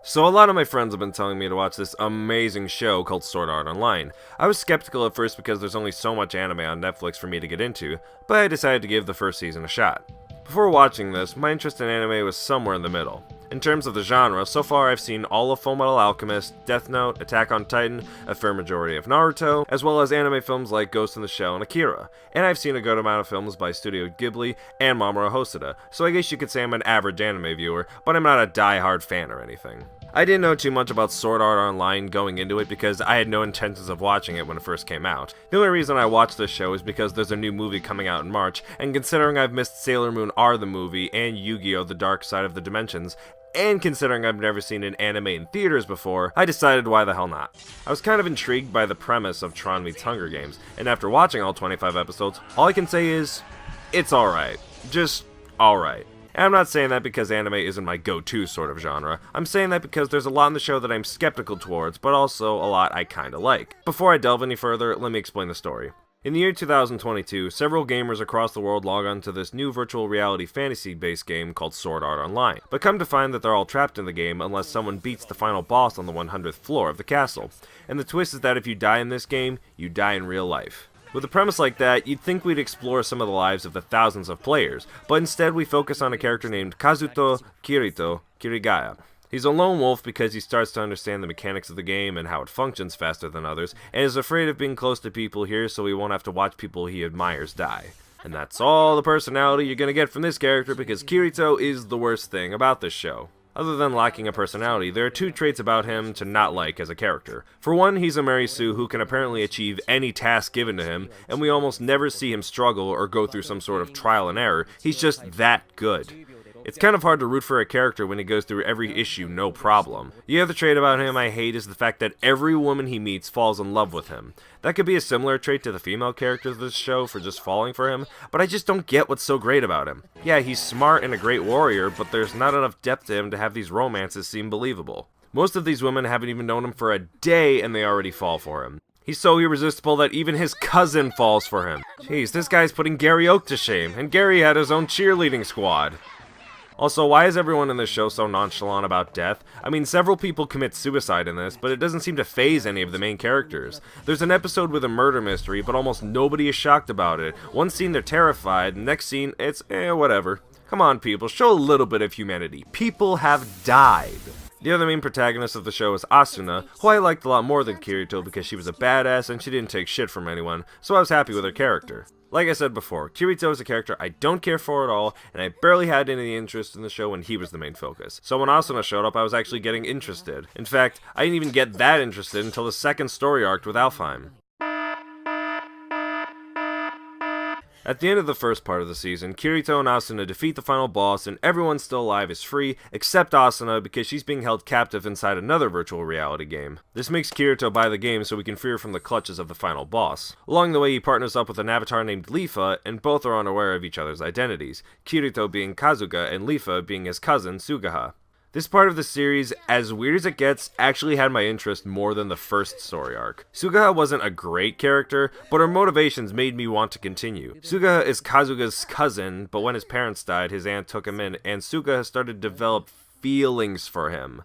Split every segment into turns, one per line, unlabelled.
So a lot of my friends have been telling me to watch this amazing show called Sword Art Online. I was skeptical at first because there's only so much anime on Netflix for me to get into, but I decided to give the first season a shot. Before watching this, my interest in anime was somewhere in the middle. In terms of the genre, so far I've seen all of Fullmetal Alchemist, Death Note, Attack on Titan, a fair majority of Naruto, as well as anime films like Ghost in the Shell and Akira, and I've seen a good amount of films by Studio Ghibli and Mamoru Hosoda, so I guess you could say I'm an average anime viewer, but I'm not a die-hard fan or anything. I didn't know too much about Sword Art Online going into it because I had no intentions of watching it when it first came out. The only reason I watched this show is because there's a new movie coming out in March, and considering I've missed Sailor Moon R the movie and Yu-Gi-Oh! The Dark Side of the Dimensions, and considering I've never seen an anime in theaters before, I decided why the hell not. I was kind of intrigued by the premise of Tron meets Hunger Games, and after watching all 25 episodes, all I can say is, it's alright. Just alright. And I'm not saying that because anime isn't my go-to sort of genre. I'm saying that because there's a lot in the show that I'm skeptical towards, but also a lot I kinda like. Before I delve any further, let me explain the story. In the year 2022, several gamers across the world log on to this new virtual reality fantasy-based game called Sword Art Online, but come to find that they're all trapped in the game unless someone beats the final boss on the 100th floor of the castle. And the twist is that if you die in this game, you die in real life. With a premise like that, you'd think we'd explore some of the lives of the thousands of players, but instead we focus on a character named Kazuto Kirito Kirigaya. He's a lone wolf because he starts to understand the mechanics of the game and how it functions faster than others, and is afraid of being close to people here so he won't have to watch people he admires die. And that's all the personality you're gonna get from this character because Kirito is the worst thing about this show. Other than lacking a personality, there are two traits about him to not like as a character. For one, he's a Marisu who can apparently achieve any task given to him, and we almost never see him struggle or go through some sort of trial and error. He's just that good. It's kind of hard to root for a character when he goes through every issue no problem. The other trait about him I hate is the fact that every woman he meets falls in love with him. That could be a similar trait to the female characters of this show for just falling for him, but I just don't get what's so great about him. Yeah, he's smart and a great warrior, but there's not enough depth to him to have these romances seem believable. Most of these women haven't even known him for a day and they already fall for him. He's so irresistible that even his cousin falls for him. Jeez, this guy's putting Gary Oak to shame, and Gary had his own cheerleading squad. Also, why is everyone in this show so nonchalant about death? I mean, several people commit suicide in this, but it doesn't seem to faze any of the main characters. There's an episode with a murder mystery, but almost nobody is shocked about it. One scene they're terrified, the next scene it's whatever. Come on people, show a little bit of humanity. People have died. The other main protagonist of the show is Asuna, who I liked a lot more than Kirito because she was a badass and she didn't take shit from anyone, so I was happy with her character. Like I said before, Kirito is a character I don't care for at all, and I barely had any interest in the show when he was the main focus. So when Asuna showed up, I was actually getting interested. In fact, I didn't even get that interested until the second story arc with Alfheim. At the end of the first part of the season, Kirito and Asuna defeat the final boss and everyone still alive is free, except Asuna because she's being held captive inside another virtual reality game. This makes Kirito buy the game so he can free her from the clutches of the final boss. Along the way, he partners up with an avatar named Lifa, and both are unaware of each other's identities, Kirito being Kazuga and Lifa being his cousin Sugaha. This part of the series, as weird as it gets, actually had my interest more than the first story arc. Sugaha wasn't a great character, but her motivations made me want to continue. Sugaha is Kazuga's cousin, but when his parents died, his aunt took him in, and Sugaha started to develop feelings for him.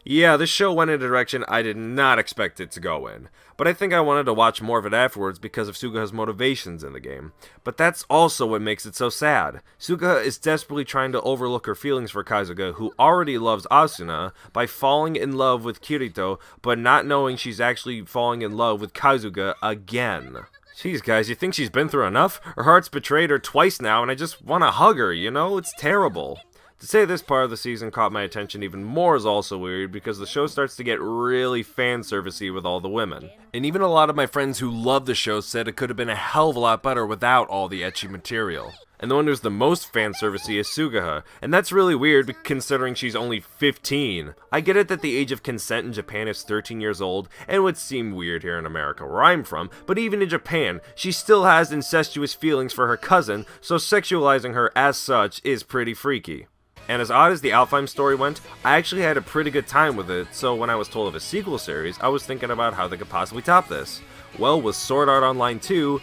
Yeah, this show went in a direction I did not expect it to go in, but I think I wanted to watch more of it afterwards because of Sugaha's motivations in the game. But that's also what makes it so sad. Sugaha is desperately trying to overlook her feelings for Kazuga, who already loves Asuna, by falling in love with Kirito, but not knowing she's actually falling in love with Kazuga again. Jeez guys, you think she's been through enough? Her heart's betrayed her twice now and I just want to hug her, you know? It's terrible. To say this part of the season caught my attention even more is also weird because the show starts to get really fan-servicey with all the women. And even a lot of my friends who love the show said it could have been a hell of a lot better without all the ecchi material. And the one who's the most fan-servicey is Sugaha, and that's really weird considering she's only 15. I get it that the age of consent in Japan is 13 years old, and it would seem weird here in America where I'm from, but even in Japan, she still has incestuous feelings for her cousin, so sexualizing her as such is pretty freaky. And as odd as the Alfheim story went, I actually had a pretty good time with it, so when I was told of a sequel series, I was thinking about how they could possibly top this. Well, with Sword Art Online 2,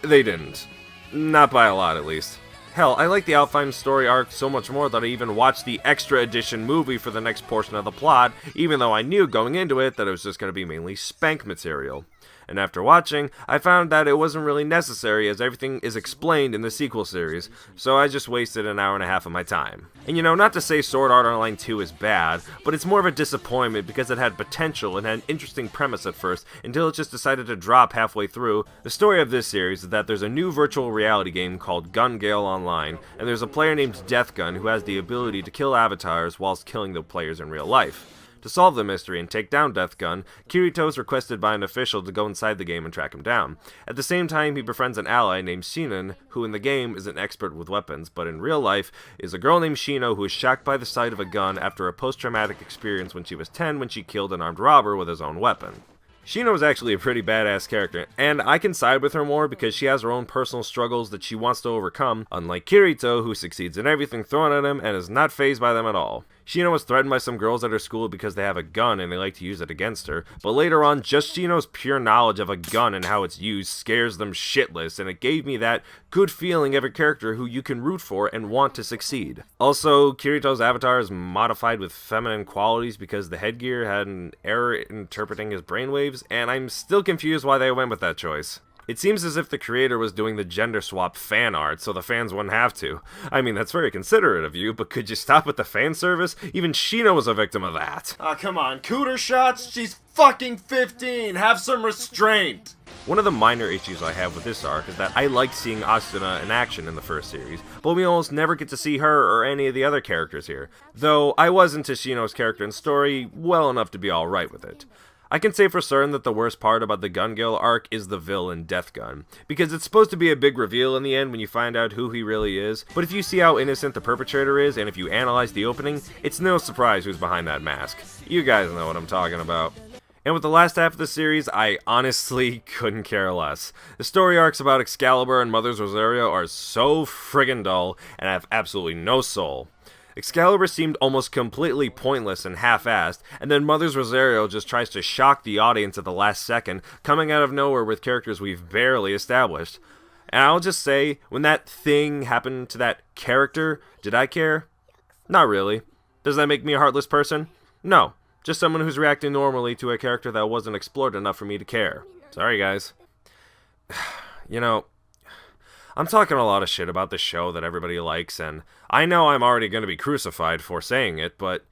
they didn't. Not by a lot, at least. Hell, I like the Alfheim story arc so much more that I even watched the extra edition movie for the next portion of the plot, even though I knew going into it that it was just going to be mainly spank material. And after watching, I found that it wasn't really necessary as everything is explained in the sequel series, so I just wasted an hour and a half of my time. And not to say Sword Art Online 2 is bad, but it's more of a disappointment because it had potential and had an interesting premise at first until it just decided to drop halfway through. The story of this series is that there's a new virtual reality game called Gun Gale Online, and there's a player named Deathgun who has the ability to kill avatars whilst killing the players in real life. To solve the mystery and take down Deathgun, Kirito is requested by an official to go inside the game and track him down. At the same time, he befriends an ally named Shinon, who in the game is an expert with weapons, but in real life is a girl named Shino who is shocked by the sight of a gun after a post-traumatic experience when she was 10 when she killed an armed robber with his own weapon. Shino is actually a pretty badass character, and I can side with her more because she has her own personal struggles that she wants to overcome, unlike Kirito, who succeeds in everything thrown at him and is not fazed by them at all. Shino was threatened by some girls at her school because they have a gun and they like to use it against her, but later on, just Shino's pure knowledge of a gun and how it's used scares them shitless, and it gave me that good feeling of a character who you can root for and want to succeed. Also, Kirito's avatar is modified with feminine qualities because the headgear had an error interpreting his brainwaves, and I'm still confused why they went with that choice. It seems as if the creator was doing the gender swap fan art so the fans wouldn't have to. I mean, that's very considerate of you, but could you stop with the fan service? Even Shino was a victim of that.
Aw, come on, cooter shots? She's fucking 15! Have some restraint!
One of the minor issues I have with this arc is that I like seeing Asuna in action in the first series, but we almost never get to see her or any of the other characters here. Though, I was into Shino's character and story well enough to be alright with it. I can say for certain that the worst part about the Gun Gale arc is the villain Deathgun, because it's supposed to be a big reveal in the end when you find out who he really is, but if you see how innocent the perpetrator is and if you analyze the opening, it's no surprise who's behind that mask. You guys know what I'm talking about. And with the last half of the series, I honestly couldn't care less. The story arcs about Excalibur and Mother's Rosario are so friggin' dull and have absolutely no soul. Excalibur seemed almost completely pointless and half-assed, and then Mother's Rosario just tries to shock the audience at the last second, coming out of nowhere with characters we've barely established. And I'll just say, when that thing happened to that character, did I care? Not really. Does that make me a heartless person? No. Just someone who's reacting normally to a character that wasn't explored enough for me to care. Sorry, guys. I'm talking a lot of shit about the show that everybody likes, and I know I'm already going to be crucified for saying it, but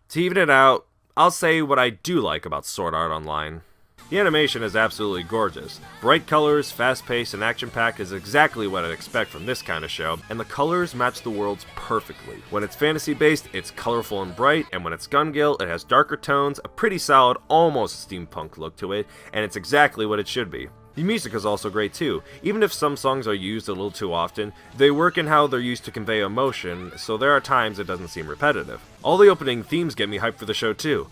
to even it out, I'll say what I do like about Sword Art Online. The animation is absolutely gorgeous. Bright colors, fast-paced, and action-packed is exactly what I'd expect from this kind of show, and the colors match the worlds perfectly. When it's fantasy-based, it's colorful and bright, and when it's Gun Gale, it has darker tones, a pretty solid, almost steampunk look to it, and it's exactly what it should be. The music is also great too. Even if some songs are used a little too often, they work in how they're used to convey emotion, so there are times it doesn't seem repetitive. All the opening themes get me hyped for the show too.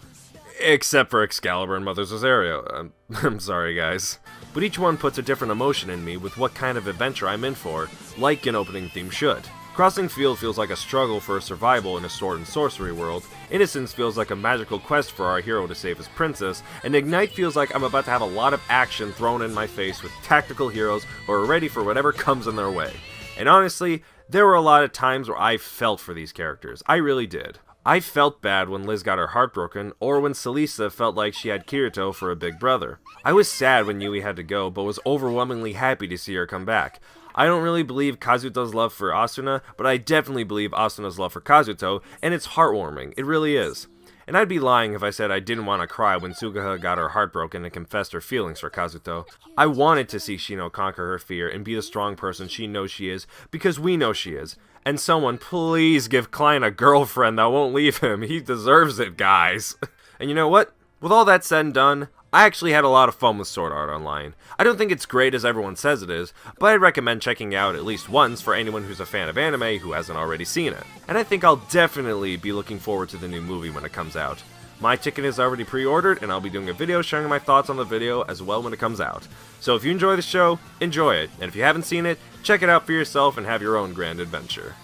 Except for Excalibur and Mother's Rosario. I'm sorry guys. But each one puts a different emotion in me with what kind of adventure I'm in for, like an opening theme should. Crossing Field feels like a struggle for survival in a sword and sorcery world, Innocence feels like a magical quest for our hero to save his princess, and Ignite feels like I'm about to have a lot of action thrown in my face with tactical heroes who are ready for whatever comes in their way. And honestly, there were a lot of times where I felt for these characters. I really did. I felt bad when Liz got her heart broken, or when Celisa felt like she had Kirito for a big brother. I was sad when Yui had to go, but was overwhelmingly happy to see her come back. I don't really believe Kazuto's love for Asuna, but I definitely believe Asuna's love for Kazuto, and it's heartwarming. It really is. And I'd be lying if I said I didn't want to cry when Sugaha got her heart broken and confessed her feelings for Kazuto. I wanted to see Shino conquer her fear and be the strong person she knows she is, because we know she is. And someone please give Klein a girlfriend that won't leave him. He deserves it, guys. And you know what? With all that said and done, I actually had a lot of fun with Sword Art Online. I don't think it's great as everyone says it is, but I'd recommend checking out at least once for anyone who's a fan of anime who hasn't already seen it. And I think I'll definitely be looking forward to the new movie when it comes out. My ticket is already pre-ordered, and I'll be doing a video sharing my thoughts on the video as well when it comes out. So if you enjoy the show, enjoy it, and if you haven't seen it, check it out for yourself and have your own grand adventure.